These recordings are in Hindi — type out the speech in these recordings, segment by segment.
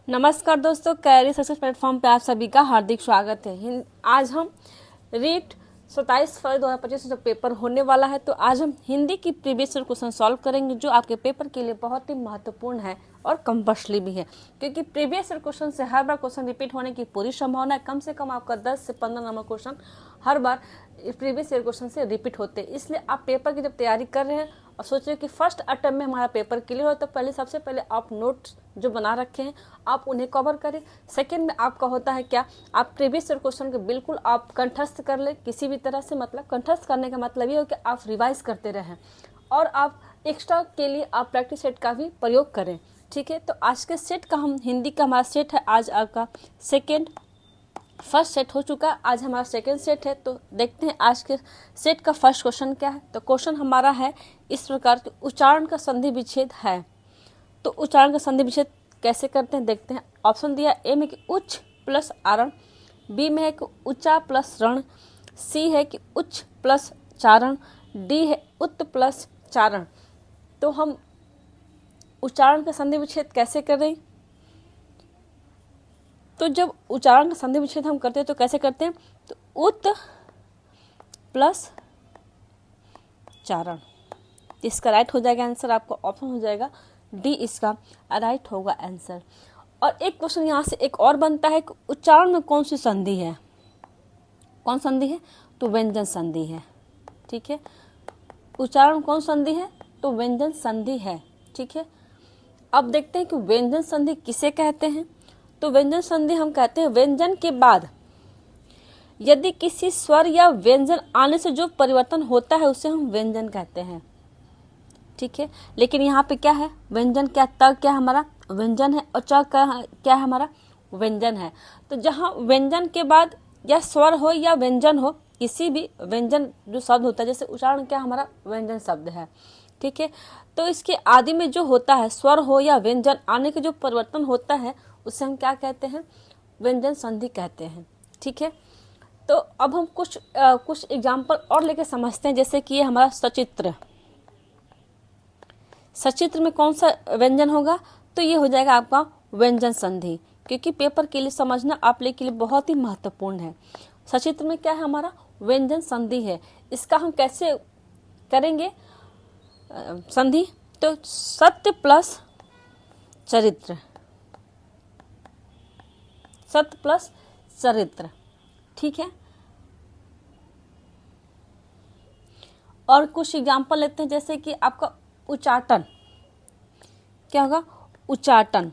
नमस्कार दोस्तों, कैरियर सक्सेस प्लेटफॉर्म पे आप सभी का हार्दिक स्वागत है। आज हम रीट 27 फरवरी 2025 से जो पेपर होने वाला है, तो आज हम हिंदी की प्रीवियस ईयर क्वेश्चन सॉल्व करेंगे, जो आपके पेपर के लिए बहुत ही महत्वपूर्ण है और कंपल्सरी भी है, क्योंकि प्रीवियस ईयर क्वेश्चन से हर बार क्वेश्चन रिपीट होने की पूरी संभावना है। कम से कम आपका 10 से 15 नंबर क्वेश्चन हर बार प्रीवियस ईयर क्वेश्चन से रिपीट होते हैं। इसलिए आप पेपर की जब तैयारी कर रहे हैं और सोच रहे कि फर्स्ट अटेम्प्ट में हमारा पेपर क्लियर हो, तो सबसे पहले आप नोट्स जो बना रखे हैं आप उन्हें कवर करें। सेकंड में आपका होता है क्या, आप प्रीवियस ईयर क्वेश्चन के बिल्कुल आप कंठस्थ कर ले किसी भी तरह से। मतलब कंठस्थ करने का मतलब ये हो कि आप रिवाइज करते रहें और आप एक्स्ट्रा के लिए आप प्रैक्टिस सेट का भी प्रयोग करें। ठीक है, तो आज के सेट का हम हिंदी का हमारा सेट है, आज आपका फर्स्ट सेट हो चुका है, आज हमारा सेकंड सेट है। तो देखते हैं आज के सेट का फर्स्ट क्वेश्चन क्या है। तो क्वेश्चन हमारा है इस प्रकार के, उच्चारण का संधि विच्छेद है। तो उच्चारण का संधि विच्छेद कैसे करते हैं देखते हैं। ऑप्शन दिया ए में कि उच्च प्लस आरण, बी में है कि उच्चा प्लस रण, सी है कि उच्च प्लस चारण, डी है उत्त प्लस चारण। तो हम उच्चारण का संधि विच्छेद कैसे करें, तो जब उच्चारण का संधि विच्छेद हम करते हैं तो कैसे करते हैं, तो उत प्लस चारण। इसका राइट हो जाएगा आंसर, आपका ऑप्शन हो जाएगा डी, इसका राइट होगा आंसर। और एक क्वेश्चन यहाँ से एक और बनता है कि उच्चारण में कौन सी संधि है, कौन संधि है, तो व्यंजन संधि है। ठीक है, उच्चारण कौन संधि है, तो व्यंजन संधि है। ठीक है, अब देखते हैं कि व्यंजन संधि किसे कहते हैं। तो व्यंजन संधि हम कहते हैं व्यंजन के बाद यदि किसी स्वर या व्यंजन आने से जो परिवर्तन होता है उसे हम व्यंजन कहते हैं। ठीक है, लेकिन यहाँ पे क्या है, व्यंजन क्या, त क्या हमारा व्यंजन है और च क्या है हमारा व्यंजन है। तो जहाँ व्यंजन के बाद या स्वर हो या व्यंजन हो, किसी भी व्यंजन जो शब्द होता है, जैसे उच्चारण क्या हमारा व्यंजन शब्द है। ठीक है, तो इसके आदि में जो होता है स्वर हो या व्यंजन आने के जो परिवर्तन होता है उसे हम क्या कहते हैं, व्यंजन संधि कहते हैं। ठीक है, तो अब हम कुछ एग्जाम्पल और लेके समझते हैं। जैसे कि ये हमारा सचित्र, सचित्र में कौन सा व्यंजन होगा, तो ये हो जाएगा आपका व्यंजन संधि, क्योंकि पेपर के लिए समझना आप लोग के लिए बहुत ही महत्वपूर्ण है। सचित्र में क्या है हमारा व्यंजन संधि है। इसका हम कैसे करेंगे संधि, तो सत्य प्लस चरित्र, सत्य प्लस चरित्र। ठीक है, और कुछ एग्जाम्पल लेते हैं। जैसे कि आपका उच्चाटन, क्या होगा उच्चाटन।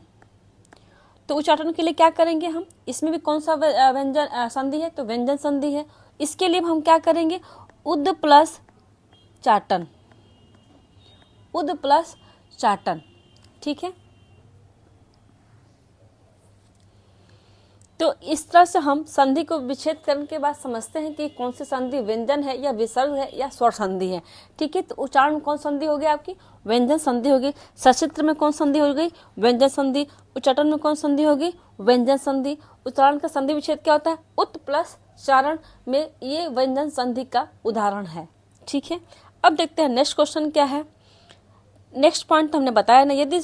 तो उच्चाटन के लिए क्या करेंगे हम, इसमें भी कौन सा व्यंजन संधि है, तो व्यंजन संधि है। इसके लिए हम क्या करेंगे, उद प्लस चाटन, उद प्लस चाटन। ठीक है, तो इस तरह से हम संधि को विच्छेद करने के बाद समझते हैं कि कौन सी संधि व्यंजन है या विसर्ग है या स्वर संधि है। ठीक है, तो उच्चारण में कौन संधि हो गई आपकी, व्यंजन संधि हो गई। सचित्र में कौन संधि हो गई, व्यंजन संधि। उच्चाटन में कौन संधि हो गई, व्यंजन संधि। उच्चारण का संधि विच्छेद क्या होता है, उत प्लस चारण में ये व्यंजन संधि का उदाहरण है। ठीक है, अब देखते हैं नेक्स्ट क्वेश्चन क्या है। नेक्स्ट पॉइंट हमने बताया ना, यदि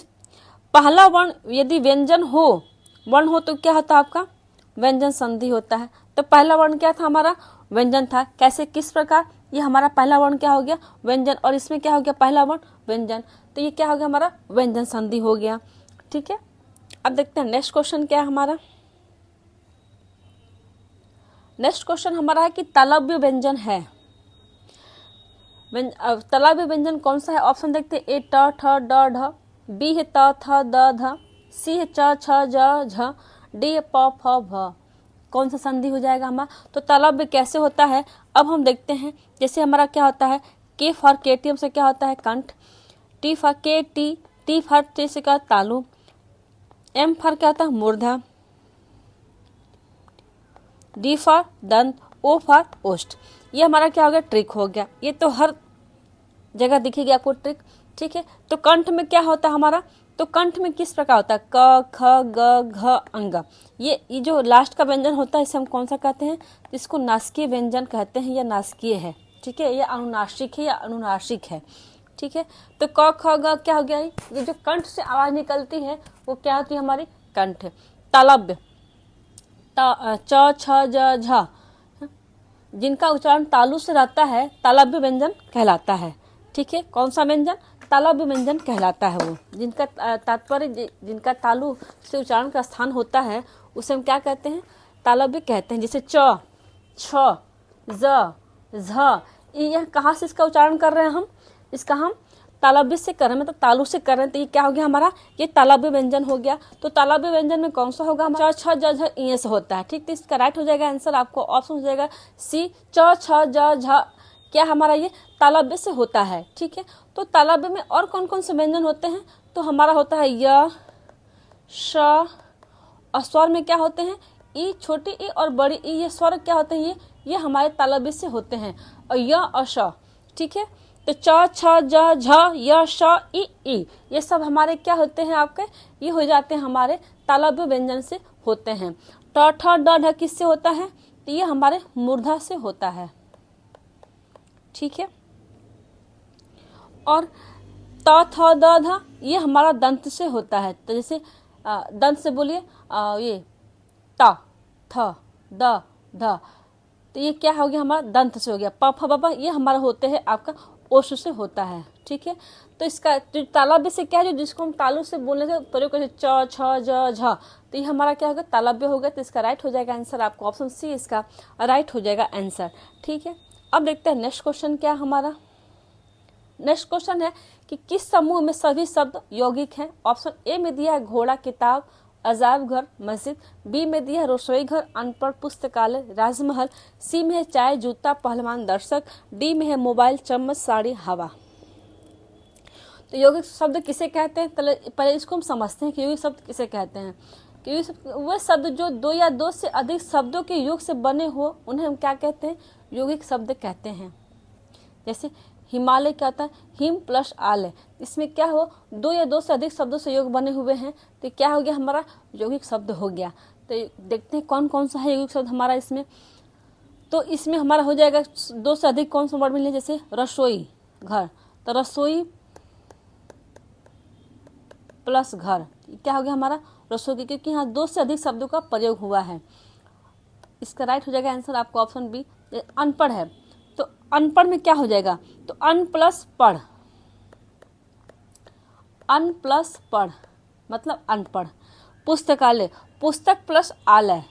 पहला वर्ण यदि व्यंजन हो, वर्ण हो, तो क्या होता है आपका व्यंजन संधि होता है। तो पहला वर्ण क्या था हमारा, व्यंजन था। कैसे, किस प्रकार, ये हमारा पहला वर्ण क्या हो गया व्यंजन, और इसमें क्या हो गया पहला वर्ण व्यंजन, तो ये क्या हो गया हमारा व्यंजन संधि हो गया। ठीक है, अब देखते हैं नेक्स्ट क्वेश्चन क्या है हमारा। नेक्स्ट क्वेश्चन हमारा है कि तालव्य व्यंजन है। तालव्य व्यंजन कौन सा है, ऑप्शन देखते हैं। ए ट ठ ड ढ, बी है त थ द ध, सी है च छ ज झ, डी प फ भ। कौन सा संधि हो जाएगा हमारा, तो तालव्य कैसे होता है अब हम देखते हैं। जैसे हमारा क्या होता है, के फॉर केटीएम से क्या होता है कंठ, टी फॉर के टी, टी फॉर टी से क्या तालु, एम फॉर क्या होता है मूर्धा, डी फॉर दंत, ओ फॉर ओष्ठ। ये हमारा क्या हो गया ट्रिक हो गया, ये तो हर जगह दिखेगी आपको ट्रिक। ठीक है, तो कंठ में क्या होता है हमारा, तो कंठ में किस प्रकार होता है, क ख ग घ अंग। ये जो लास्ट का व्यंजन होता है इसे हम कौन सा कहते हैं, इसको नासिकीय व्यंजन कहते हैं या नासिकीय है। ठीक है, ये अनुनासिक है या अनुनासिक है। ठीक है, तो क ख ग क्या हो गया, ये जो कंठ से आवाज निकलती है वो क्या होती है हमारी कंठ। तालव्य च छ ज झ, जिनका उच्चारण तालु से रहता है तालव्य व्यंजन कहलाता है। ठीक है, कौन सा व्यंजन? तालव्य व्यंजन कहलाता है वो, जिनका तात्पर्य जिनका तालु से उच्चारण का स्थान होता है उसे हम क्या कहते हैं? तालव्य कहते हैं। जैसे च, छ, ज, झ, यह कहाँ से इसका उच्चारण कर रहे हैं हम? इसका हम तालव्य से कर रहे हैं, मतलब तालु से कर रहे हैं, तो ये क्या हो गया हमारा? ये तालव्य व्यंजन हो गया। तो तालव्य व्यंजन में कौन सा होगा हमारा? च, छ, ज, झ, इ से होता है। ठीक, तो इसका राइट हो जाएगा आंसर, आपको ऑप्शन हो जाएगा सी, च, छ, ज, झ, क्या हमारा ये तालव्य से होता है। ठीक है, तो तालव्य में और कौन कौन से व्यंजन होते हैं? तो हमारा होता है य, श, और स्वर में क्या होते हैं? ई, छोटी ई और बड़ी ई, ये स्वर क्या होते हैं? ये हमारे तालव्य से होते हैं, और य और श। ठीक है, तो च, छ, ज, झ, य, श, ई, ये सब हमारे क्या होते हैं आपके? ये हो जाते हैं हमारे तालव्य व्यंजन से होते हैं। ट, ठ, ड, ढ किससे होता है? तो ये हमारे मूर्धा से होता है। ठीक है, और त, थ, द, ध ये हमारा दंत से होता है। तो जैसे दंत से बोलिए ये त, थ, द, ध, तो ये क्या हो गया हमारा? दंत से हो गया। प, फ, ब, भ ये हमारा होते हैं आपका ओष्ठ से होता है। ठीक है, तो इसका जो तालव्य से क्या है, जो जिसको हम तालु से बोलने से प्रयोग करते च, छ, ज, झ, तो ये हमारा क्या होगा? तालव्य होगा। तो इसका राइट हो जाएगा आंसर, आपको ऑप्शन सी इसका राइट हो जाएगा आंसर। ठीक है, अब देखते हैं नेक्स्ट क्वेश्चन क्या हमारा। नेक्स्ट क्वेश्चन है कि किस समूह में सभी शब्द यौगिक हैं? ऑप्शन ए में दिया है घोड़ा, किताब, अजायब घर, मस्जिद। बी में दिया है रसोई घर, अनपढ़, पुस्तकालय, राजमहल। सी में है चाय, जूता, पहलवान, दर्शक। डी में है मोबाइल, चम्मच, साड़ी, हवा। तो यौगिक शब्द किसे कहते हैं? पहले इसको हम समझते हैं कि यौगिक शब्द किसे कहते हैं। कि वह शब्द जो दो या दो से अधिक शब्दों के योग से बने हो उन्हें हम क्या कहते हैं? यौगिक शब्द कहते हैं। जैसे हिमालय क्या होता है? हिम प्लस आलय, इसमें क्या हो? दो या दो से अधिक शब्दों से योग बने हुए हैं, तो क्या हो गया हमारा? यौगिक शब्द हो गया। तो देखते हैं कौन कौन सा है यौगिक शब्द हमारा इसमें। तो इसमें हमारा हो जाएगा दो से अधिक कौन सा वर्ड मिले? जैसे रसोई घर, तो रसोई प्लस घर क्या हो गया हमारा? रसोई, क्योंकि यहाँ दो से अधिक शब्दों का प्रयोग हुआ है। इसका राइट हो जाएगा आंसर, आपको ऑप्शन बी। अनपढ़ है, तो अनपढ़ में क्या हो जाएगा? तो अन प्लस पढ़, अन प्लस पढ़ मतलब अनपढ़। पुस्तकालय, पुस्तक प्लस आलय,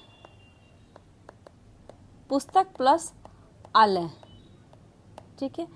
पुस्तक प्लस आलय। ठीक है,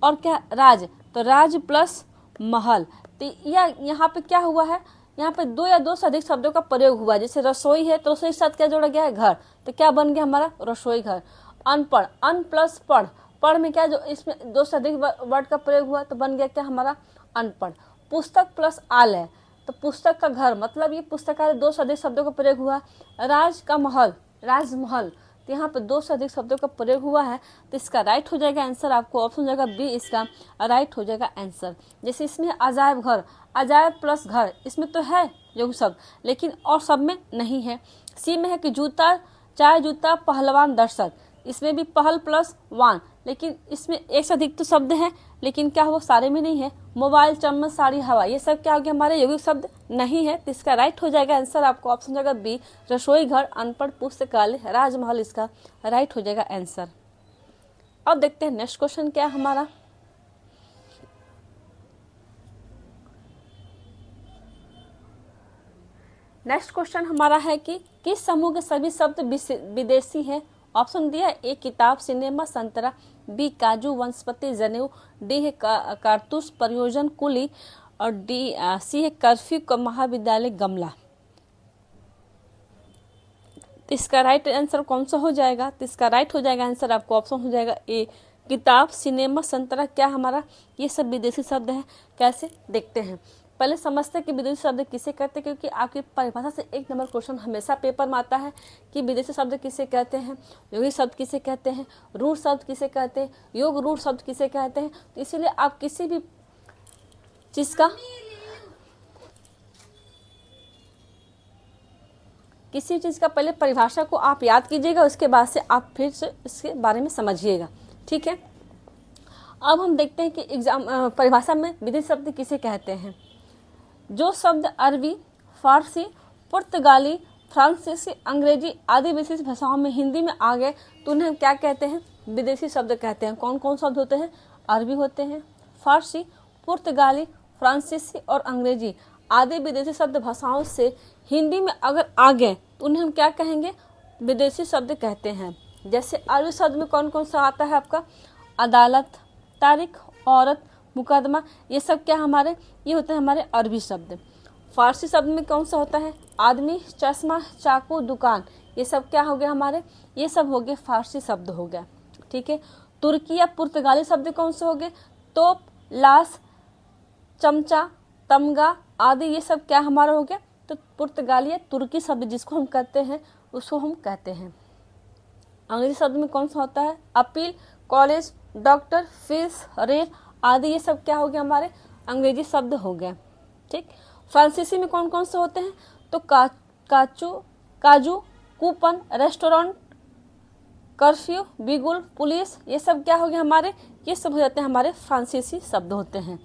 और क्या? राज, तो राज प्लस महल। तो यहाँ पे क्या हुआ है? यहाँ पे दो या दो से अधिक शब्दों का प्रयोग हुआ है। जैसे रसोई है, तो रसोई के साथ क्या जोड़ा गया है? घर, तो क्या बन गया हमारा? रसोई घर। अनपढ़, अन प्लस पढ़, पढ़ में क्या जो इसमें दो से अधिक वर्ड का प्रयोग हुआ तो बन गया क्या हमारा? अनपढ़। पुस्तक प्लस आलय, तो पुस्तक का घर मतलब ये पुस्तकालय, दो से अधिक शब्दों का प्रयोग हुआ। राज का महल, राजमहल, तो यहाँ पे दो से अधिक शब्दों का प्रयोग हुआ है। तो इसका राइट हो जाएगा आंसर, आपको ऑप्शन हो जाएगा बी इसका राइट हो जाएगा आंसर। जैसे इसमें अजायब घर, अजायब प्लस घर, इसमें तो है यौगिक शब्द, लेकिन और सब में नहीं है। सी में है कि जूता, चाय, जूता, पहलवान, दर्शक, इसमें भी पहल प्लस वान, लेकिन इसमें एक से अधिक तो शब्द हैं, लेकिन क्या वो सारे में नहीं है। मोबाइल, चम्मच, साड़ी, हवा, ये सब क्या हो गया हमारे? यौगिक शब्द नहीं है। तो इसका राइट हो जाएगा आंसर, आपको ऑप्शन हो जाएगा बी। रसोई घर, अनपढ़, पुस्तकालय, राजमहल, इसका राइट हो जाएगा आंसर। अब देखते हैं नेक्स्ट क्वेश्चन क्या हमारा। नेक्स्ट क्वेश्चन हमारा है कि किस समूह के सभी शब्द विदेशी हैं? ऑप्शन दिया है ए किताब, सिनेमा, संतरा। बी काजू, वनस्पति, जनेऊ। डी है कारतूस, प्रयोजन, कुली। और डी सी है कर्फ्यू, महाविद्यालय, गमला। तो इसका राइट आंसर कौन सा हो जाएगा? तो इसका राइट हो जाएगा आंसर, आपको ऑप्शन हो जाएगा ए किताब, सिनेमा, संतरा, क्या हमारा? ये सब विदेशी शब्द हैं। कैसे देखते हैं, पहले समझते हैं कि विदेशी शब्द किसे कहते हैं, क्योंकि आपकी परिभाषा से एक नंबर क्वेश्चन हमेशा पेपर में आता है कि विदेशी शब्द किसे कहते हैं, यौगिक शब्द किसे कहते हैं, रूढ़ शब्द किसे कहते हैं, योग रूढ़ शब्द किसे कहते हैं। तो इसीलिए आप किसी भी चीज का पहले परिभाषा को आप याद कीजिएगा, उसके बाद से आप फिर से इसके बारे में समझिएगा। ठीक है, अब हम देखते हैं कि एग्जाम परिभाषा में विदेशी शब्द किसे कहते हैं। जो शब्द अरबी, फारसी, पुर्तगाली, फ्रांसीसी, अंग्रेजी आदि विशेष भाषाओं में हिंदी में आ गए तो उन्हें हम क्या कहते हैं? विदेशी शब्द कहते हैं। कौन कौन शब्द होते हैं? अरबी होते हैं, फारसी, पुर्तगाली, फ्रांसीसी और अंग्रेजी आदि विदेशी शब्द भाषाओं से हिंदी में अगर आ गए तो उन्हें हम क्या कहेंगे? विदेशी शब्द कहते हैं। जैसे अरबी शब्द में कौन कौन सा आता है आपका? अदालत, तारीख, औरत, मुकदमा, ये सब क्या हमारे? ये होते हैं हमारे अरबी शब्द। फारसी शब्द में कौन सा होता है? आदमी, चश्मा, चाकू, दुकान, ये सब क्या हो गया हमारे? ये सब हो गए फारसी शब्द हो गया। ठीक है। तुर्की या पुर्तगाली शब्द कौन से हो गए? तोप, लाश, चमचा, तमगा आदि ये सब क्या हमारा हो गया? तो पुर्तगाली या तुर्की शब्द जिसको हम कहते हैं उसको हम कहते हैं। अंग्रेजी शब्द में कौन सा होता है? Appeal, college, doctor, fees, rail आदि ये सब क्या हो गया हमारे? अंग्रेजी शब्द हो गए। ठीक। फ्रांसीसी में कौन कौन से होते हैं? तो काजू, कूपन, रेस्टोरेंट, कर्फ्यू, बिगुल, पुलिस, ये सब क्या हो गया हमारे? ये सब हो जाते हैं हमारे फ्रांसीसी शब्द होते हैं।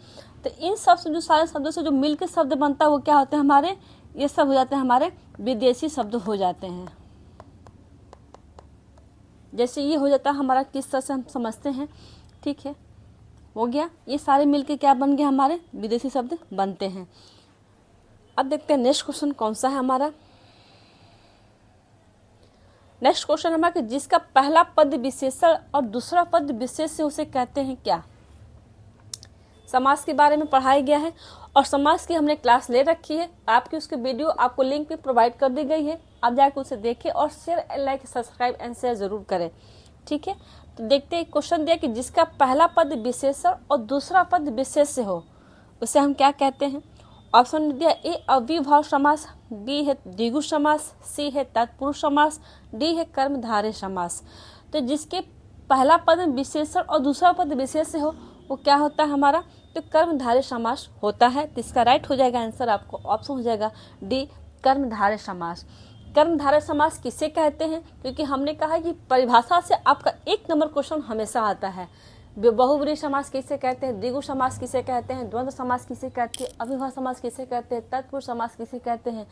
तो इन सब से जो सारे शब्दों से जो मिलकर शब्द बनता है वो क्या होते हैं हमारे? ये सब हो जाते हैं हमारे विदेशी शब्द हो जाते हैं। जैसे ये हो जाता है हमारा, किस तरह से हम समझते हैं। ठीक है, हो गया। ये सारे मिलके क्या बन गए? हमारे विदेशी शब्द बनते हैं। अब देखते हैं नेक्स्ट क्वेश्चन कौन सा है हमारा। नेक्स्ट क्वेश्चन हमारा कि जिसका पहला पद विशेषण और दूसरा पद विशेष से उसे कहते हैं क्या? समास के बारे में पढ़ाया गया है और समास की हमने क्लास ले रखी है। आपकी उसकी वीडियो आपको लिंक पे प्रोवाइड कर दी गई है, आप जाकर उसे देखें और share, like, subscribe and share जरूर करें। ठीक है, तो देखते हैं क्वेश्चन दिया कि जिसका पहला पद विशेषण और दूसरा पद विशेष से हो उसे हम क्या कहते हैं। ऑप्शन दिया, ए अव्ययभाव समास, बी है द्विगु समास, सी है तत्पुरुष समास, डी है कर्मधारय समास। तो जिसके पहला पद विशेषण और दूसरा पद विशेष से हो वो क्या होता है हमारा? तो कर्मधारय समास होता है। तो इसका राइट हो जाएगा आंसर, आपको ऑप्शन हो जाएगा डी, कर्मधारय समास। कर्मधारय समास किसे कहते हैं? क्योंकि हमने कहा कि परिभाषा से आपका 1 नंबर क्वेश्चन हमेशा आता है। बहुब्रीहि समास किसे कहते हैं, द्विगु समास किसे कहते हैं, द्वंद्व समास किसे कहते हैं, अव्ययभाव समास किसे कहते हैं, तत्पुरुष समास किसे कहते हैं,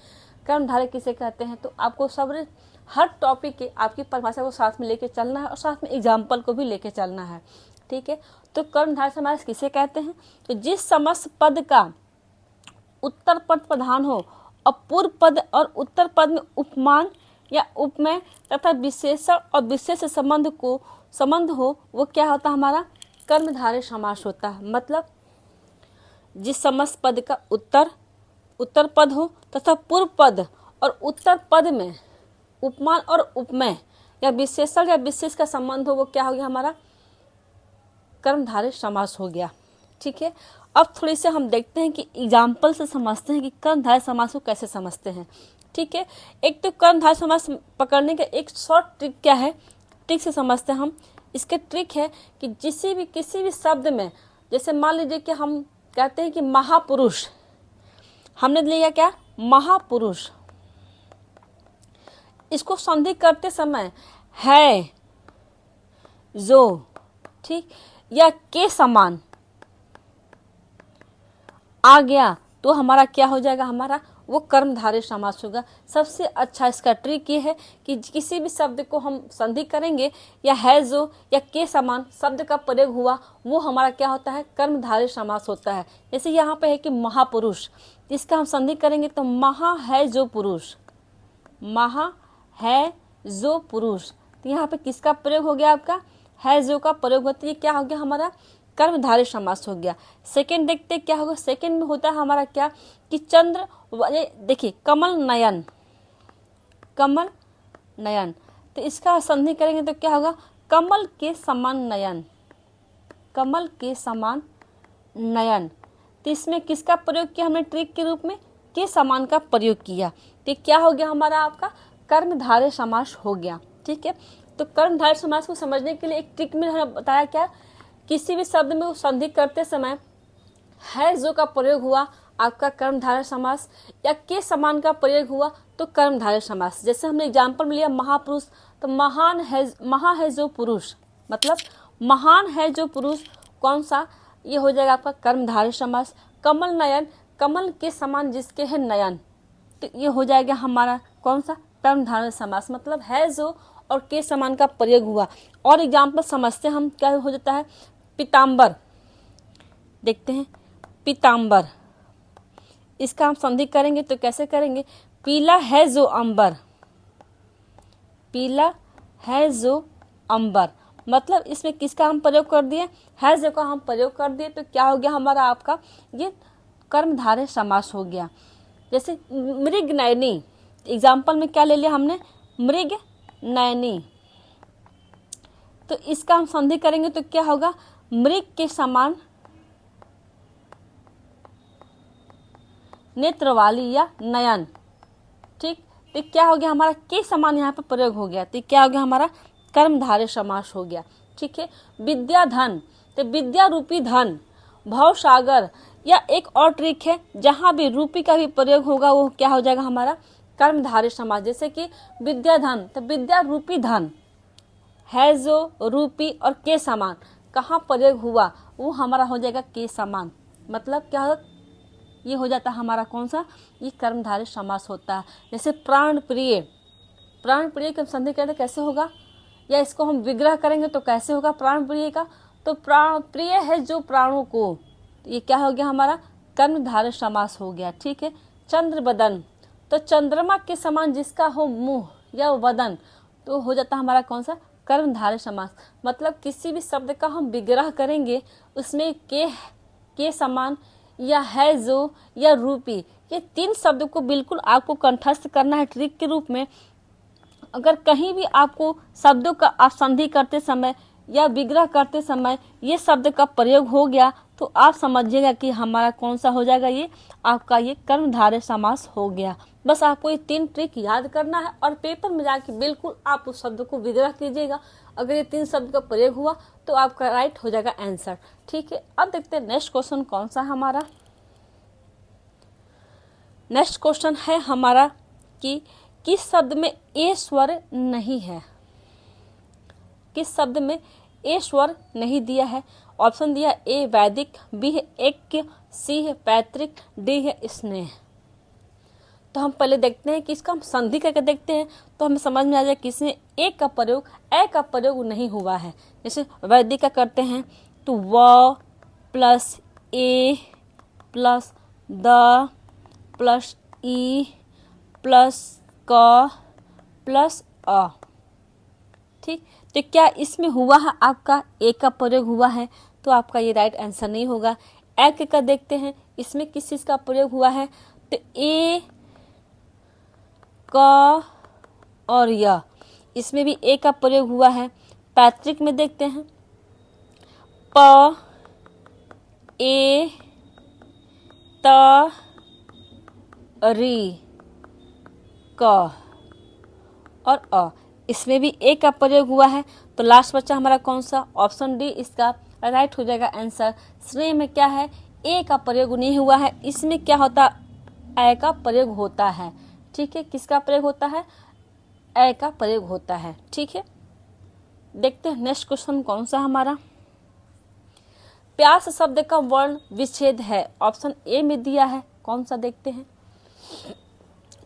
कर्मधारय किसे कहते हैं। तो आपको सब हर टॉपिक के आपकी परिभाषा को साथ में लेके चलना है और साथ में एग्जाम्पल को भी लेके चलना है। ठीक है, तो कर्मधारय समास किसे कहते हैं? तो जिस समस्त पद का उत्तर पद प्रधान हो और पूर्व पद और उत्तर पद में उपमान या उपमेय तथा विशेषण और विशेष संबंध हो वो क्या होता है हमारा? कर्मधारय समास होता है। मतलब जिस समस्त पद का उत्तर पद हो तथा पूर्व पद और उत्तर पद में उपमान और उपमेय या विशेषण या विशेष का संबंध हो वो क्या हो गया हमारा? कर्मधारय समास हो गया। ठीक है, अब थोड़ी से हम देखते हैं कि एग्जाम्पल से समझते हैं कि कर्मधारय समास को कैसे समझते हैं। ठीक है, एक तो कर्मधारय समास पकड़ने का एक शॉर्ट ट्रिक क्या है, ट्रिक से समझते हैं हम। इसके ट्रिक है कि किसी भी शब्द में, जैसे मान लीजिए कि हम कहते हैं कि महापुरुष, हमने लिया क्या? महापुरुष। इसको संधि करते समय है, जो, ठीक, या के समान आ गया तो हमारा क्या हो जाएगा? हमारा वो कर्मधारय समास होगा। सबसे अच्छा इसका ट्रिक ये है कि किसी भी शब्द को हम संधि करेंगे या है जो या के समान शब्द का प्रयोग हुआ वो हमारा क्या होता है? कर्मधारय समास होता है। जैसे यहाँ पे है कि महापुरुष, इसका हम संधि करेंगे तो महा है जो पुरुष, महा है जो पुरुष। तो यहाँ पे किसका प्रयोग हो गया? आपका है जो का प्रयोग होता है। ये क्या हो गया हमारा? कर्मधारय समास हो गया। सेकंड देखते क्या होगा। सेकंड में होता है हमारा क्या कि चंद्र वाले, देखिए कमल नयन, कमल नयन। तो इसका संधि करेंगे तो क्या होगा? कमल के समान नयन, कमल के समान नयन। तो इसमें किसका प्रयोग किया हमने? ट्रिक के रूप में के समान का प्रयोग किया। तो क्या हो गया हमारा? आपका कर्मधारय समास हो गया। ठीक है, तो कर्मधारय समास को समझने के लिए एक ट्रिक में हमने बताया क्या, किसी भी शब्द में संधि करते समय है जो का प्रयोग हुआ आपका कर्मधारय समास, या के समान का प्रयोग हुआ तो कर्मधारय समास। जैसे हमने एग्जाम्पल में लिया महापुरुष, तो महा है जो पुरुष, मतलब महान है जो पुरुष, कौन सा? ये हो जाएगा आपका कर्मधारय समास। कमल नयन, कमल के समान जिसके है नयन, तो ये हो जाएगा हमारा कौन सा, कर्मधारय समास, मतलब है जो और के समान का प्रयोग हुआ। और एग्जाम्पल समझते हैं हम, क्या हो जाता है, पीताम्बर, देखते हैं पीताम्बर, इसका हम संधि करेंगे तो कैसे करेंगे, पीला है जो अंबर, पीला है जो अंबर, मतलब इसमें किसका हम प्रयोग कर दिए, है जो का हम प्रयोग कर दिए, तो क्या हो गया हमारा आपका ये कर्मधारय समास हो गया। जैसे मृग नयनी, एग्जाम्पल में क्या ले लिया हमने, मृग नयनी, तो इसका हम संधि करेंगे तो क्या होगा, मृग के समान नेत्र वाली या नयन, ठीक, तो क्या हो गया हमारा के समान यहाँ पे प्रयोग हो गया, तो क्या हो गया हमारा कर्मधारय समास हो गया। ठीक है, विद्याधन, तो विद्या रूपी धन, भवसागर, या एक और ट्रिक है, जहां भी रूपी का भी प्रयोग होगा वो क्या हो जाएगा हमारा कर्मधारय समास। जैसे कि विद्याधन, तो विद्या रूपी धन है जो रूपी और के समान कहाँ प्रयोग हुआ, वो हमारा हो जाएगा के समान, मतलब क्या होगा, ये हो जाता है हमारा कौन सा, ये कर्मधारय समास होता है। जैसे प्राण प्रिय, प्राण प्रिय की हम संधि करते कैसे होगा, या इसको हम विग्रह करेंगे तो कैसे होगा प्राण प्रिय का, तो प्राण प्रिय है जो प्राणों को, ये क्या हो गया हमारा कर्मधारय समास हो गया। ठीक है, चंद्र बदन, तो चंद्रमा के समान जिसका हो मुंह या वदन, तो हो जाता है हमारा कौन सा कर्मधारय समास, मतलब किसी भी शब्द का हम विग्रह करेंगे उसमें के समान या है जो या रूपी, ये तीन शब्द को बिल्कुल आपको कंठस्थ करना है ट्रिक के रूप में। अगर कहीं भी आपको शब्दों का आप संधि करते समय या विग्रह करते समय ये शब्द का प्रयोग हो गया तो आप समझिएगा कि हमारा कौन सा हो जाएगा, ये आपका ये कर्मधारय समास हो गया। बस आपको ये तीन ट्रिक याद करना है और पेपर में जाके बिल्कुल आप उस शब्द को विग्रह कीजिएगा। अगर ये तीन शब्द का प्रयोग हुआ तो आपका राइट हो जाएगा आंसर। ठीक है, अब देखते हैं नेक्स्ट क्वेश्चन कौन सा हमारा। नेक्स्ट क्वेश्चन है हमारा कि किस शब्द में ए स्वर नहीं है, किस शब्द में ए स्वर नहीं दिया है। ऑप्शन दिया ए वैदिक, बी है ऐक्य, सी है पैतृक, डी है स्नेह। तो हम पहले देखते हैं कि इसका हम संधि करके देखते हैं तो हमें समझ में आ जाए कि इसमें ए का प्रयोग, ए का प्रयोग नहीं हुआ है। जैसे वैदिक का करते हैं तो व plus A plus the plus E plus क प्लस अ। ठीक, तो क्या इसमें हुआ है आपका ए का प्रयोग हुआ है, तो आपका ये राइट आंसर नहीं होगा। ऐक्य का देखते हैं, इसमें किस चीज का प्रयोग हुआ है, तो ए क और य, इसमें भी ए का प्रयोग हुआ है। पैतृक में देखते हैं प ए त री क और अ, इसमें भी ए का प्रयोग हुआ है। तो लास्ट बच्चा हमारा कौन सा, ऑप्शन डी इसका राइट हो जाएगा आंसर। स्नेह में क्या है, ए का प्रयोग नहीं हुआ है, इसमें क्या होता ए का प्रयोग होता है। ठीक है, किसका प्रयोग होता है, ए का प्रयोग होता है। ठीक है, देखते हैं नेक्स्ट क्वेश्चन कौन सा हमारा। प्यास शब्द का वर्ण विच्छेद है, ऑप्शन ए में दिया है, कौन सा देखते हैं।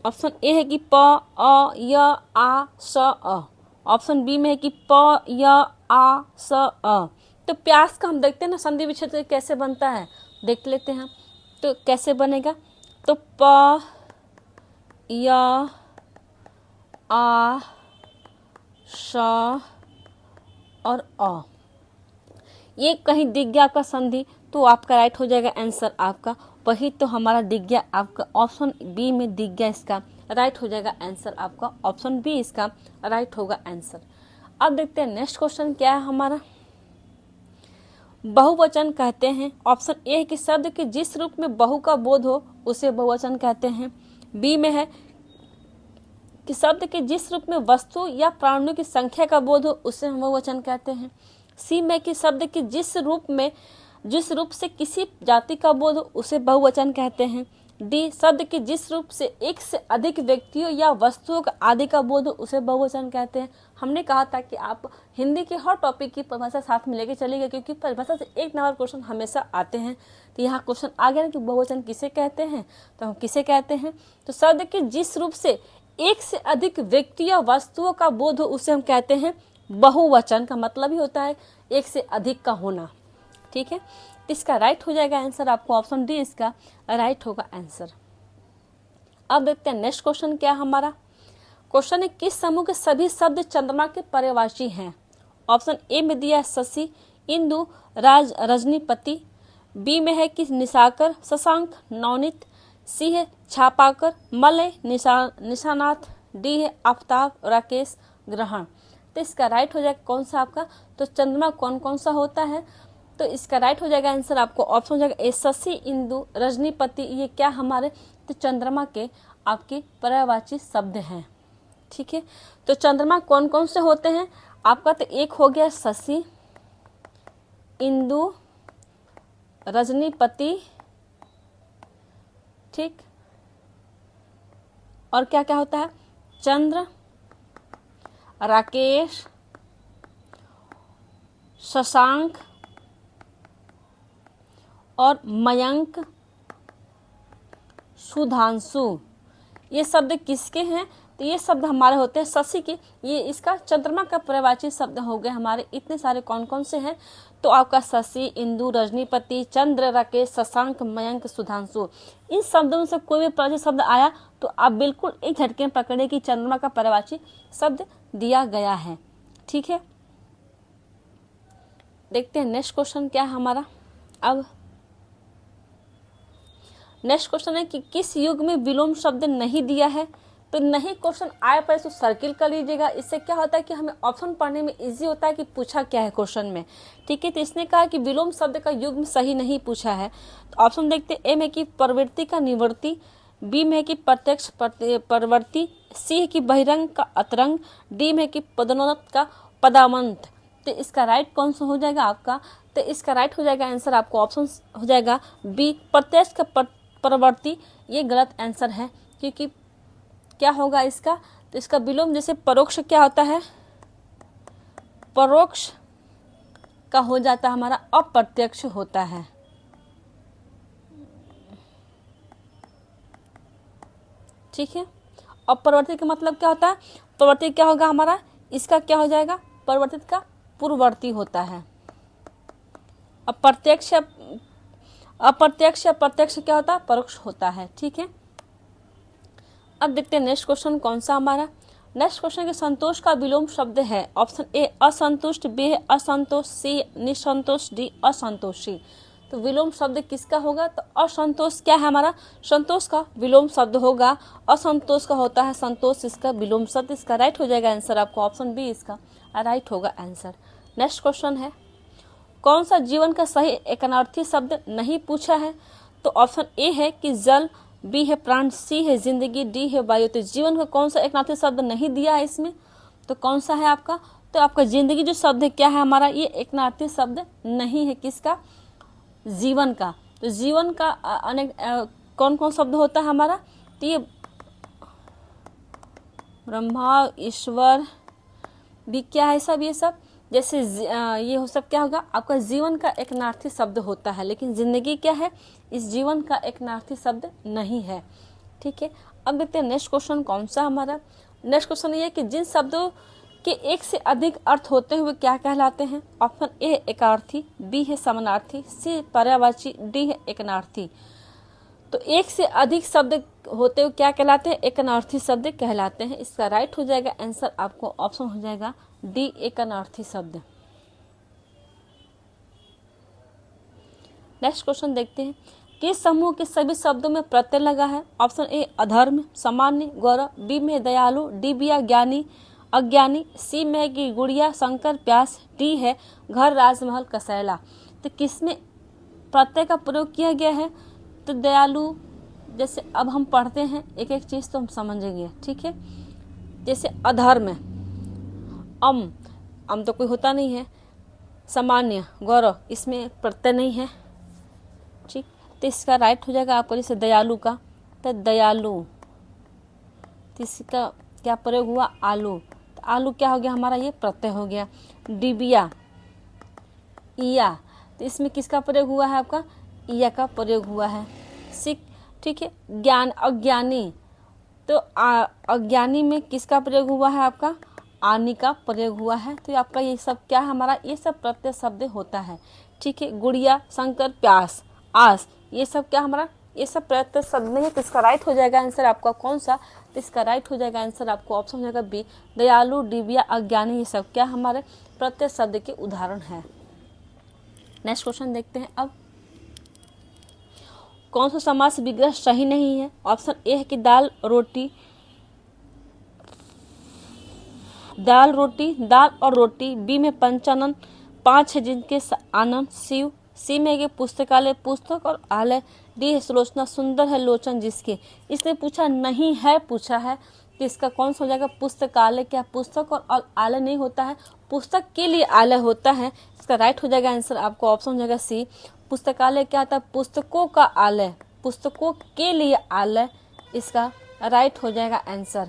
ऑप्शन ए है कि प अ य आ स अ, ऑप्शन बी में है कि प य आ स अ। तो प्यास का हम देखते हैं ना संधि विच्छेद कैसे बनता है, देख लेते हैं। तो कैसे बनेगा, तो प य आ स और अ, ये कहीं दिख गया आपका संधि तो आपका राइट हो जाएगा आंसर आपका, वही तो हमारा दिख गया आपका ऑप्शन बी में दिख गया, इसका राइट हो जाएगा आंसर आपका ऑप्शन बी, इसका राइट होगा आंसर। अब देखते हैं नेक्स्ट क्वेश्चन क्या है हमारा। बहुवचन कहते हैं, ऑप्शन ए है कि शब्द के जिस रूप में बहु का बोध हो उसे बहुवचन कहते हैं। बी में है कि शब्द के जिस रूप में वस्तु या प्राणियों की संख्या का बोध हो उसे हम बहुवचन कहते हैं। सी में कि शब्द के जिस रूप से किसी जाति का बोध हो उसे बहुवचन कहते हैं। डी शब्द के जिस रूप से एक से अधिक व्यक्तियों या वस्तुओं का आदि का बोध हो उसे बहुवचन कहते हैं। हमने कहा था कि आप हिंदी के हर टॉपिक की परिभाषा साथ में लेके चलिएगा, क्योंकि परिभाषा से एक नंबर क्वेश्चन हमेशा आते हैं। तो यहाँ क्वेश्चन आ गया ना कि बहुवचन किसे कहते हैं, तो हम किसे कहते हैं, तो शब्द के जिस रूप से एक से अधिक व्यक्ति या वस्तुओं का बोध हो उसे हम कहते हैं बहुवचन। का मतलब ही होता है एक से अधिक का होना। ठीक है, इसका राइट हो जाएगा आंसर आपको ऑप्शन डी इसका राइट होगा आंसर। अब देखते हैं नेक्स्ट क्वेश्चन क्या है हमारा। क्वेश्चन है किस समूह के सभी शब्द चंद्रमा के पर्यायवाची हैं। ऑप्शन ए में दिया है शशि, इंदु, राज, रजनीपति। बी में है कि निशाकर, शशांक, नवनीत। सी है छापाकर, मलय, निशानाथ। डी है आफ्ताब, राकेश, ग्रहण। तो इसका राइट हो जाएगा कौन सा आपका, तो चंद्रमा कौन कौन सा होता है, तो इसका राइट हो जाएगा आंसर आपको ऑप्शन हो जाएगा ए शशि, इंदु, रजनीपति। ये क्या हमारे तो चंद्रमा के आपके पर्यायवाची शब्द हैं। ठीक है, तो चंद्रमा कौन कौन से होते हैं आपका, तो एक हो गया शशि, इंदु, रजनीपति। ठीक, और क्या क्या होता है, चंद्र, राकेश, शशांक और मयंक, सुधांशु। ये शब्द किसके हैं, तो ये शब्द हमारे होते हैं शशि के। ये इसका चंद्रमा का पर्यायवाची शब्द हो गए हमारे। इतने सारे कौन कौन से हैं, तो आपका शशि, इंदु, रजनीपति, चंद्र, राकेश, शशांक, मयंक, सुधांशु। इन शब्दों में से कोई भी पर्यायवाची शब्द आया तो आप बिल्कुल एक झटके में पकड़े कि चंद्रमा का पर्यायवाची शब्द दिया गया है। ठीक है, देखते हैं नेक्स्ट क्वेश्चन क्या है हमारा। अब नेक्स्ट क्वेश्चन है कि किस युग में विलोम शब्द नहीं दिया है। तो नहीं क्वेश्चन आए पर इसको सर्किल कर लीजिएगा। इससे क्या होता है कि हमें ऑप्शन पढ़ने में इजी होता है कि पूछा क्या है क्वेश्चन में। ठीक है, तो इसने कहा कि विलोम शब्द का युग में सही नहीं पूछा है। तो ऑप्शन देखते ए में कि प्रवृत्ति का निवृत्ति, बी में कि प्रत्यक्ष प्रवृत्ति, सी है कि बहिरंग का अतरंग, डी में कि पदोन्नत का पदावंत। तो इसका राइट कौन सा हो जाएगा आपका, तो इसका राइट हो जाएगा आंसर आपको ऑप्शन हो जाएगा बी, प्रत्यक्ष का प्रवृत्ति। ये गलत आंसर है, क्योंकि क्या होगा इसका, तो इसका विलोम जैसे परोक्ष क्या होता है, परोक्ष का हो जाता है हमारा अप्रत्यक्ष होता है। ठीक है, अपरिवर्तित का मतलब क्या होता है, परिवर्तित क्या होगा हमारा, इसका क्या हो जाएगा, परिवर्तित का पूर्ववर्ती होता है। अप्रत्यक्ष प्रत्यक्ष क्या होता है, परोक्ष होता है। ठीक है, अब देखते हैं नेक्स्ट क्वेश्चन कौन सा हमारा। नेक्स्ट क्वेश्चन के संतोष का विलोम शब्द है। ऑप्शन ए असंतुष्ट, बी है असंतोष, सी निसंतोष, डी असंतोषी। तो विलोम शब्द किसका होगा, तो असंतोष क्या है हमारा, संतोष का विलोम शब्द होगा। असंतोष का होता है संतोष, इसका विलोम शब्द। इसका राइट हो जाएगा आंसर आपको ऑप्शन बी इसका राइट होगा आंसर। नेक्स्ट क्वेश्चन है कौन सा जीवन का सही एकनार्थी शब्द नहीं पूछा है। तो ऑप्शन ए है कि जल, बी है प्राण, सी है जिंदगी, डी है वायु। तो जीवन का कौन सा एकनार्थी शब्द नहीं दिया है इसमें, तो कौन सा है आपका, तो आपका जिंदगी जो शब्द है क्या है हमारा, ये एकनार्थी शब्द नहीं है किसका, जीवन का। तो जीवन का अनेक कौन कौन शब्द होता है हमारा, तो ये ब्रह्मा, ईश्वर भी क्या है सब, ये सब जैसे ये हो सब क्या होगा आपका जीवन का एकनार्थी शब्द होता है। लेकिन जिंदगी क्या है, इस जीवन का एकनार्थी शब्द नहीं है। ठीक है, अब देखते हैं नेक्स्ट क्वेश्चन कौन सा हमारा। नेक्स्ट क्वेश्चन ये है कि जिन शब्दों के एक से अधिक अर्थ होते हुए क्या कहलाते हैं। ऑप्शन ए एकार्थी, बी है समानार्थी, सी पर्यायवाची, डी है एकनार्थी। तो एक से अधिक शब्द होते हुए क्या कहलाते हैं, एकनार्थी शब्द कहलाते हैं। इसका राइट हो जाएगा आंसर आपको ऑप्शन हो जाएगा डी एकनार्थी शब्द। नेक्स्ट क्वेश्चन देखते हैं किस समूह के सभी शब्दों में प्रत्यय लगा है। ऑप्शन ए अधर्म, सामान्य, गौरव, बी में दयालु, डी बिया ज्ञानी अज्ञानी, सी में है कि गुड़िया, शंकर, प्यास, डी है घर, राजमहल, कसैला। तो किसमें प्रत्यय का प्रयोग किया गया है, तो दयालु। जैसे अब हम पढ़ते हैं एक एक चीज तो हम समझेंगे। ठीक है, जैसे अधर्म, अम तो कोई होता नहीं है। सामान्य, गौरव, इसमें प्रत्यय नहीं है। ठीक, तो इसका राइट हो जाएगा आपको जैसे दयालु का तो दयालु, तो इसका क्या प्रयोग हुआ, आलू, तो आलू क्या हो गया हमारा, ये प्रत्यय हो गया। डिबिया, इया, तो इसमें किसका प्रयोग हुआ है, आपका इया का प्रयोग हुआ है। ठीक है। ज्ञान, अज्ञानी, तो अज्ञानी में किसका प्रयोग हुआ है, आपका आनी का प्रयोग हुआ है। तो आपका ये सब क्या है हमारा, ये सब प्रत्यय शब्द होता है। ठीक है। गुड़िया, शंकर, प्यास, आस, ये सब क्या हमारा, ये सब प्रत्यय शब्द नहीं है। तो इसका राइट हो जाएगा आंसर आपका कौन सा, तो इसका राइट हो जाएगा आंसर आपको ऑप्शन हो जाएगा बी, दयालु, डिबिया, अज्ञानी, ये सब क्या हमारे प्रत्यय शब्द के उदाहरण है। नेक्स्ट क्वेश्चन देखते हैं अब, कौन सा समास विग्रह सही नहीं है। ऑप्शन ए है कि दाल रोटी, दाल रोटी, दाल और रोटी। बी में पंचानन, पांच है जिनके आनंद, शिव। सी में है पुस्तकालय, पुस्तक और आलय। डी है सुलोचना, सुंदर है लोचन जिसके। इसने पूछा नहीं है, पूछा है कि इसका कौन सा हो जाएगा, पुस्तकालय। क्या पुस्तक और आलय नहीं होता है, पुस्तक के लिए आलय होता है। इसका राइट हो जाएगा आंसर आपको ऑप्शन हो जाएगा सी, पुस्तकालय क्या होता है, पुस्तकों का आलय, पुस्तकों के लिए आलय। इसका राइट हो जाएगा आंसर।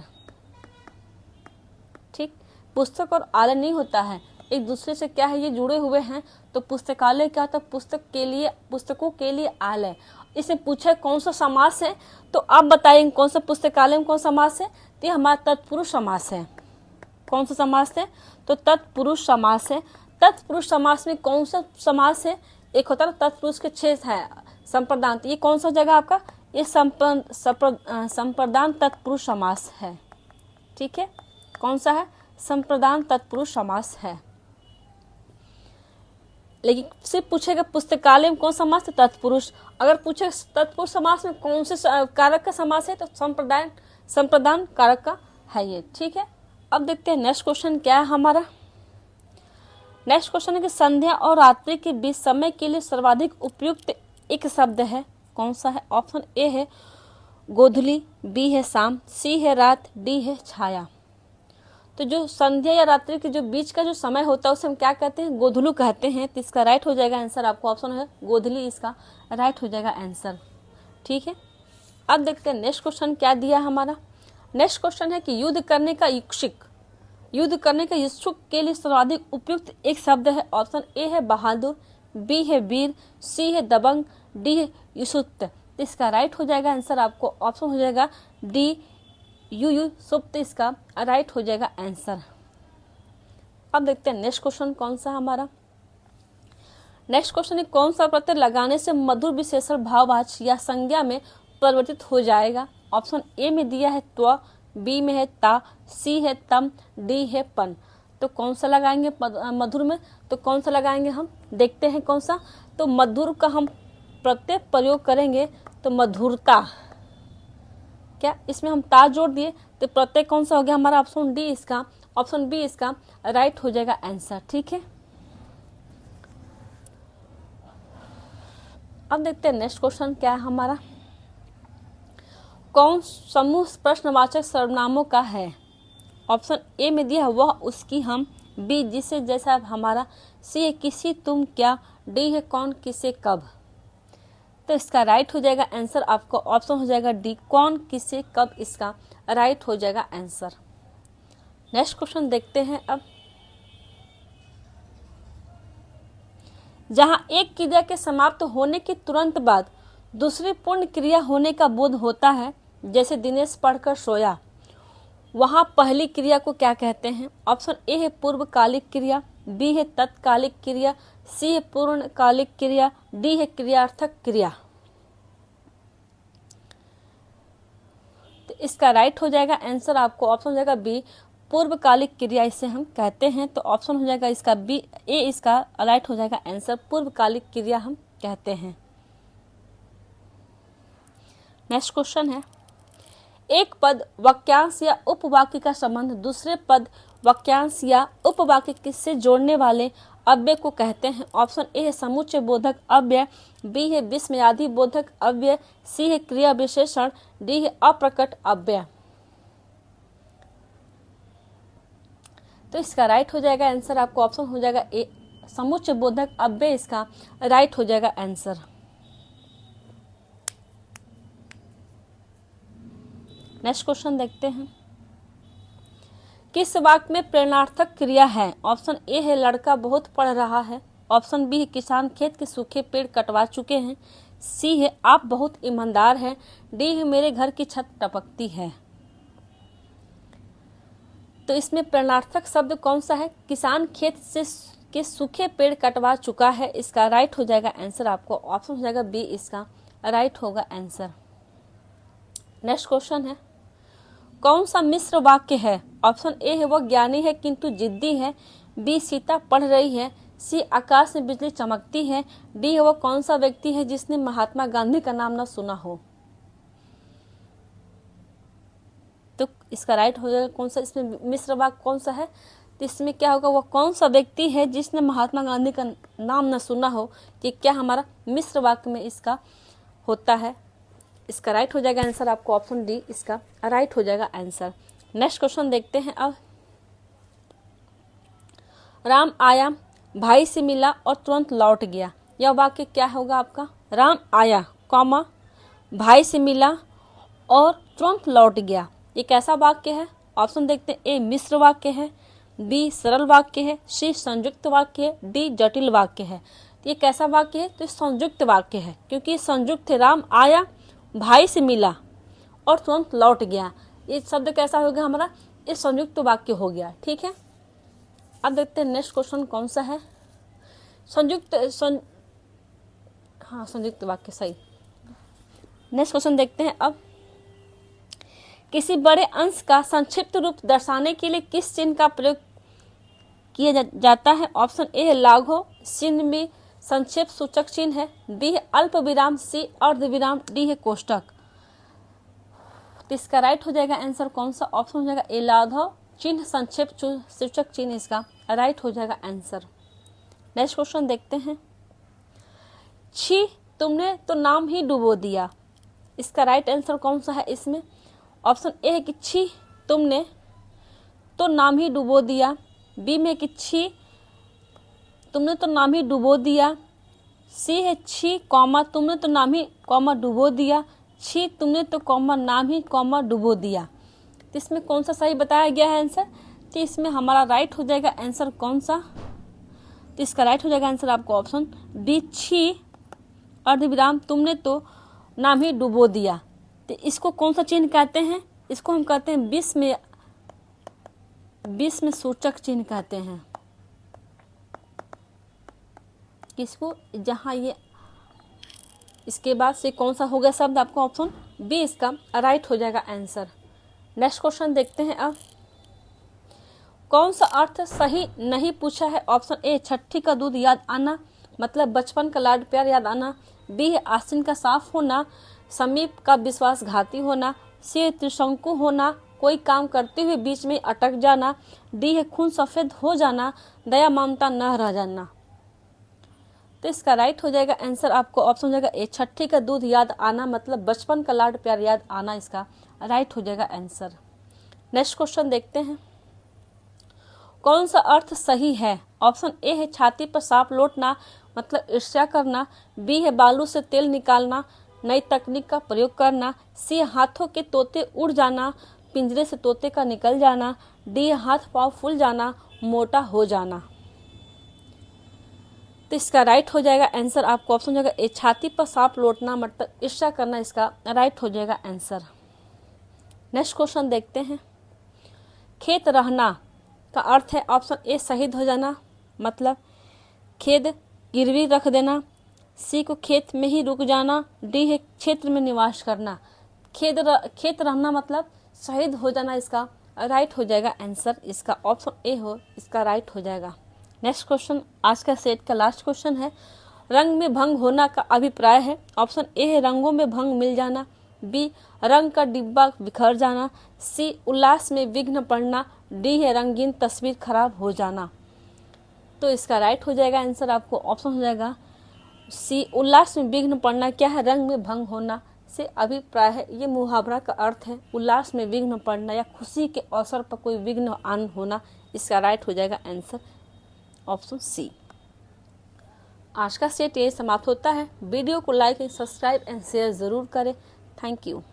ठीक, पुस्तक और आलय नहीं होता है, एक दूसरे से क्या है, ये जुड़े हुए हैं। तो पुस्तकालय क्या होता है, पुस्तक के लिए, पुस्तकों के लिए आलय। इसने पूछा कौन सा समास है, तो आप बताइए कौन सा पुस्तकालय में कौन सा समास है, तो ये हमारा तत्पुरुष समास है। कौन सा समास है, तो तत्पुरुष समास है। तत्पुरुष समास में कौन सा समास है, एक होता है तत्पुरुष के 6 है संप्रदान, ये कौन सा जगह आपका, ये संप्रदान तत्पुरुष समास है। ठीक है, कौन सा है, संप्रदान तत्पुरुष समास है। लेकिन सिर्फ पूछेगा पुस्तकालय में कौन सा समास है, तत्पुरुष। अगर पूछे तत्पुरुष समास में कौन से कारक का समास है, तो संप्रदान कारक का है ये। ठीक है, अब देखते हैं नेक्स्ट क्वेश्चन क्या है हमारा। नेक्स्ट क्वेश्चन है कि संध्या और रात्रि के बीच समय के लिए सर्वाधिक उपयुक्त एक शब्द है, कौन सा है। ऑप्शन ए है गोधूली, बी है शाम, सी है रात, डी है छाया। तो जो संध्या या रात्रि के जो बीच का जो समय होता है उसे हम क्या कहते हैं, गोधूलू कहते हैं। तो इसका राइट हो जाएगा आंसर आपको ऑप्शन है गोधूली, इसका राइट हो जाएगा आंसर। ठीक है, अब देखते हैं नेक्स्ट क्वेश्चन क्या दिया हमारा। नेक्स्ट क्वेश्चन है कि युद्ध करने का इच्छुक, युद्ध करने का इच्छुक के लिए सर्वाधिक उपयुक्त एक शब्द है। ऑप्शन ए है बहादुर, बी है वीर, सी है दबंग, डी है युसुप्त। इसका राइट हो जाएगा आंसर आपको ऑप्शन हो जाएगा डी युसुप्त, इसका राइट हो जाएगा आंसर। अब देखते हैं नेक्स्ट क्वेश्चन कौन सा हमारा। नेक्स्ट क्वेश्चन है कौन सा प्रत्यय लगाने से मधुर विशेषण भाववाची या संज्ञा में परिवर्तित हो जाएगा। ऑप्शन ए में दिया है त्व, बी में है ता, सी है तम, डी है पन। तो कौन सा लगाएंगे मधुर में, तो कौन सा लगाएंगे हम देखते हैं कौन सा। तो मधुर का हम प्रत्यय प्रयोग करेंगे तो मधुरता, क्या इसमें हम ता जोड़ दिए तो प्रत्यय कौन सा हो गया हमारा, ऑप्शन डी, इसका ऑप्शन बी इसका राइट हो जाएगा आंसर। ठीक है, अब देखते हैं नेक्स्ट क्वेश्चन क्या है हमारा। कौन समूह प्रश्नवाचक सर्वनामों का है। ऑप्शन ए में दिया है वह, उसकी, हम, बी जिसे, जैसा, हमारा, सी है किसी, तुम, क्या, डी है कौन, किसे, कब। तो इसका राइट हो जाएगा आंसर आपको ऑप्शन हो जाएगा डी, कौन, किसे, कब, इसका राइट हो जाएगा आंसर। नेक्स्ट क्वेश्चन देखते हैं अब। जहां एक क्रिया के समाप्त होने के तुरंत बाद दूसरी पूर्ण क्रिया होने का बोध होता है, जैसे दिनेश पढ़कर सोया, वहां पहली क्रिया को क्या कहते हैं। ऑप्शन ए है पूर्वकालिक क्रिया, बी है तत्कालिक क्रिया, सी है पूर्णकालिक क्रिया, डी है क्रियार्थक क्रिया। तो इसका राइट हो जाएगा आंसर आपको ऑप्शन हो जाएगा बी, पूर्वकालिक क्रिया इसे हम कहते हैं। तो ऑप्शन हो जाएगा इसका बी, ए इसका राइट हो जाएगा आंसर, पूर्वकालिक क्रिया हम कहते हैं। नेक्स्ट क्वेश्चन है एक पद वाक्यांश या उपवाक्य का संबंध दूसरे पद वाक्यांश या उपवाक्य से जोड़ने वाले अव्यय को कहते हैं। ऑप्शन ए है समुच्चय बोधक अव्यय, बी है विस्मयादि बोधक अव्यय, सी है क्रिया विशेषण, डी है अप्रकट अव्यय। तो इसका राइट हो जाएगा आंसर आपको ऑप्शन हो जाएगा ए, समुच्चय बोधक अव्यय, इसका राइट हो जाएगा आंसर। नेक्स्ट क्वेश्चन देखते हैं। किस वाक्य में प्रेरणार्थक क्रिया है? ऑप्शन ए है लड़का बहुत पढ़ रहा है, ऑप्शन बी है किसान खेत के सूखे पेड़ कटवा चुके हैं, सी है आप बहुत ईमानदार हैं, डी है मेरे घर की छत टपकती है। तो इसमें प्रेरणार्थक शब्द कौन सा है? किसान खेत से के सूखे पेड़ कटवा चुका है, इसका राइट हो जाएगा आंसर आपको ऑप्शन हो जाएगा बी, इसका राइट होगा आंसर। नेक्स्ट क्वेश्चन है, कौन सा मिश्र वाक्य है? ऑप्शन ए है वह ज्ञानी है किंतु जिद्दी है, बी सीता पढ़ रही है, सी आकाश में बिजली चमकती है, डी है वह कौन सा व्यक्ति है जिसने महात्मा गांधी का नाम न सुना हो। तो इसका राइट हो जाएगा कौन सा, इसमें मिश्र वाक्य कौन सा है? तो इसमें क्या होगा, वह कौन सा व्यक्ति है जिसने महात्मा गांधी का नाम न सुना हो। कि क्या हमारा मिश्र वाक्य में इसका होता है, इसका राइट हो जाएगा आंसर आपको ऑप्शन डी, इसका राइट हो जाएगा आंसर। नेक्स्ट क्वेश्चन देखते हैं अब। राम आया, भाई से मिला और तुरंत लौट गया, यह वाक्य क्या होगा आपका? राम आया कॉमा भाई से मिला और तुरंत लौट गया, ये कैसा वाक्य है? ऑप्शन देखते हैं, ए मिश्र वाक्य है, बी सरल वाक्य है, सी संयुक्त वाक्य है, डी जटिल वाक्य है। तो ये कैसा वाक्य है? तो संयुक्त वाक्य है, क्योंकि संयुक्त है। राम आया, भाई से मिला और तुरंत लौट गया, ये शब्द कैसा हो गया हमारा? ये संयुक्त वाक्य हो गया। ठीक है, अब देखते हैं नेक्स्ट क्वेश्चन कौन सा है। संयुक्त वाक्य सही। नेक्स्ट क्वेश्चन देखते हैं अब। किसी बड़े अंश का संक्षिप्त रूप दर्शाने के लिए किस चिन्ह का प्रयोग किया जाता है? ऑप्शन ए है लाघव, चिन्ह में संक्षेप सूचक चिन्ह है, बी है अल्प विराम, सी अर्धविराम, डी है कोष्टक। तो इसका राइट हो जाएगा आंसर कौन सा? ऑप्शन हो जाएगा ए लाघव चिन्ह संक्षेप सूचक चिन्ह, इसका राइट हो जाएगा आंसर। नेक्स्ट क्वेश्चन देखते हैं। छी तुमने तो नाम ही डुबो दिया, इसका राइट आंसर कौन सा है? इसमें ऑप्शन ए है कि छी तुमने तो नाम ही डुबो दिया, बी में कि छी तुमने तो नाम ही डुबो दिया, सी है छी कॉमा तुमने तो नाम ही कॉमा डुबो दिया, छी तुमने तो कॉमा नाम ही कॉमा डुबो दिया। तो इसमें कौन सा सही बताया गया है आंसर? तो इसमें हमारा राइट हो जाएगा आंसर कौन सा? तो इसका राइट हो जाएगा आंसर आपको ऑप्शन डी, छी अर्धविराम तुमने तो नाम ही डुबो दिया। तो इसको कौन सा चिन्ह कहते हैं? इसको हम कहते हैं बीच में सूचक चिन्ह कहते हैं। किसको? जहां ये इसके बाद से कौन सा हो गया शब्द आपको ऑप्शन बी, इसका राइट हो जाएगा आंसर। नेक्स्ट क्वेश्चन देखते हैं अब। कौन सा अर्थ सही नहीं पूछा है? ऑप्शन ए छठी का दूध याद आना, मतलब बचपन का लाड प्यार याद आना, बी है आस्तीन का साफ होना, समीप का विश्वासघाती होना, सी त्रिशंकु होना, कोई काम करते हुए बीच में अटक जाना, डी है खून सफेद हो जाना, दया ममता न रह जाना। तो इसका राइट हो जाएगा आंसर आपको ऑप्शन हो जाएगा ए छठी का दूध याद आना, मतलब बचपन का लाड प्यार याद आना, इसका राइट हो जाएगा आंसर। नेक्स्ट क्वेश्चन देखते हैं। कौन सा अर्थ सही है? ऑप्शन ए है छाती पर सांप लौटना, मतलब ईर्ष्या करना, बी है बालू से तेल निकालना, नई तकनीक का प्रयोग करना, सी हाथों के तोते उड़ जाना, पिंजरे से तोते का निकल जाना, डी हाथ पांव फूल जाना, मोटा हो जाना। तो इसका राइट हो जाएगा आंसर आपको ऑप्शन हो जाएगा ए छाती पर सांप लौटना, मतलब ईर्ष्या करना, इसका राइट हो जाएगा आंसर। नेक्स्ट क्वेश्चन देखते हैं। खेत रहना का अर्थ है ऑप्शन ए शहीद हो जाना, मतलब खेत गिरवी रख देना, सी को खेत में ही रुक जाना, डी है क्षेत्र में निवास करना। खेत रहना मतलब शहीद हो जाना, इसका राइट हो जाएगा आंसर, इसका ऑप्शन ए हो, इसका राइट हो जाएगा। नेक्स्ट क्वेश्चन आज का सेट का लास्ट क्वेश्चन है। रंग में भंग होना का अभिप्राय है। ऑप्शन ए है रंगों में भंग मिल जाना, बी रंग का डिब्बा बिखर जाना, सी उल्लास में विघ्न पड़ना, डी है रंगीन तस्वीर खराब हो जाना। तो इसका राइट हो जाएगा आंसर आपको ऑप्शन हो जाएगा सी, उल्लास में विघ्न पड़ना क्या है? रंग में भंग होना से अभिप्राय है। ये मुहावरा का अर्थ है उल्लास में विघ्न पड़ना या खुशी के अवसर पर कोई विघ्न आन होना। इसका राइट हो जाएगा आंसर ऑप्शन सी। आज का सेट ये समाप्त होता है। वीडियो को like and subscribe and share जरूर करें। Thank you.